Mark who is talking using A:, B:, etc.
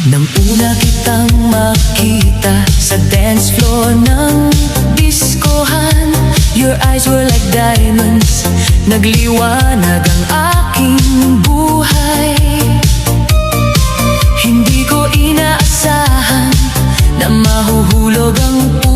A: Nang una kitang makita sa dance floor ng diskohan, your eyes were like diamonds, nagliwanag ang aking buhay. Hindi ko inaasahan na mahuhulog ang